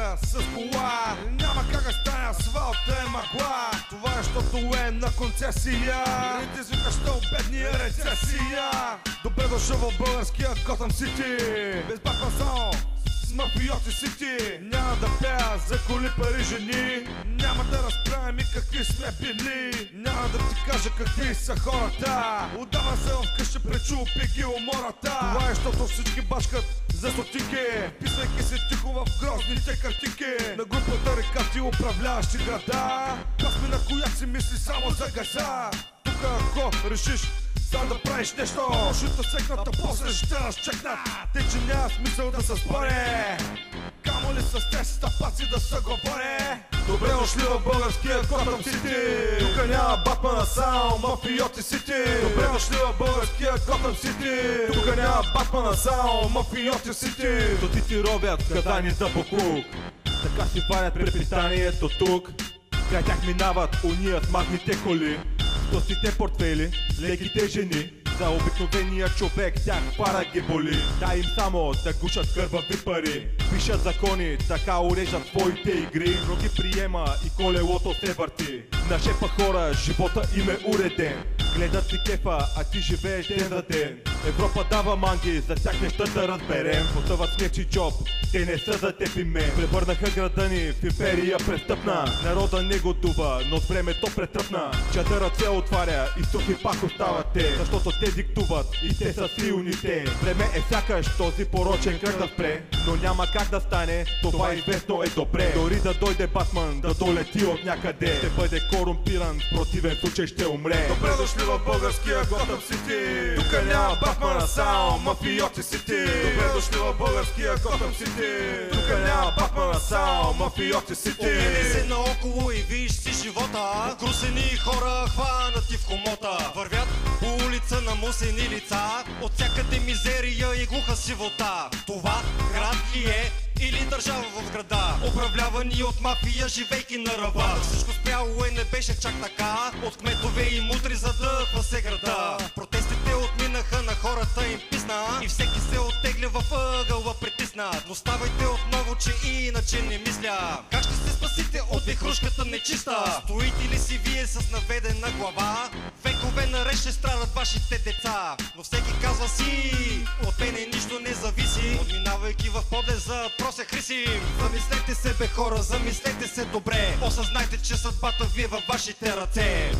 пътя с кола. Няма как да стане асфалт, е мъгла. Това е, защото е на концесия. Рите звука, що бедния рецесия. Добре дошъл в българския Готъм Сити. Без Батман само с мафиоти сити. Няма да пея за коли, пари, жени. Няма да разправим и какви сме били. Няма да ти кажа какви са хората. Отдавна се вкъщи, пречупи ги умората. Това е, защото всички башкат за стотики, писвайки се тихо в грозните картинки. На групата река ти управляващи града. Пасми на коя си мисли само за газа. Тука ако решиш сам да правиш нещо, лошите секната, после ще разчекнат. Те, че няма смисъл да се споре, камо ли с тези стъпаци да се говоре. Добре дошли в българския Готъм Сити. Тука няма Батмана, само мафиоти сити. Добре дошли в българския Готъм Сити. Тука няма Батмана, само мафиоти сити. То ти робят гадани за буклук, така си варят препитанието тук. Край тях минават уния с магните коли, тостите портфели, леките жени. За обикновения човек тях пара ги боли. Дай им само да гушат кървави пари, пишат закони, така уреждат своите игри. Но ги приема и колелото се върти. На шепа хора живота им е уреден. Гледат си кефа, а ти живееш ден за ден. Европа дава манги, за тях неща да разберем. Потъват с нечи джоб, те не са за теб и мен. Превърнаха града ни в империя престъпна. Народа не готова, но с времето претръпна. Чадърът се отваря и сухи пак остават те, защото те диктуват и те са силните. Време е сякаш този порочен кръг да спре, но няма как да стане, това известно е добре. Дори да дойде Батман, да долети от някъде, ще бъде корумпиран, в противен случай ще умре. Добре дошли в българския Готъм Сити. Тука няма Батмана, само мафиоти сити. Добре дошли в българския Готъм Сити. Тука няма Батмана, само мафиоти сити. Огледай се наоколо и виж си живота. Грусени хора хванати в хомота, вървят по улица на мусени лица. От всякъде мизерия и глуха сивота. Това град ли е или държава в града, управлявани от мафия, живейки на ръба? Всичко спряло не беше чак така. От кметове и мутри задъхва се града. Протестите отминаха, на хората им писна и всеки се оттегля във ъгъла притиснат. Но ставайте отново, че иначе не мисля. Как ще се спасите от вихрушката нечиста? Стоите ли си вие с наведена глава? Векове наред ще страдат вашите деца. Но всеки казва си, от мене нищо не зависи. Отминавайки в подлеза, прося Хрисим. Замислете се бе хора, замислете се добре. Осъзнайте, че съдбата ви е във вашите ръце.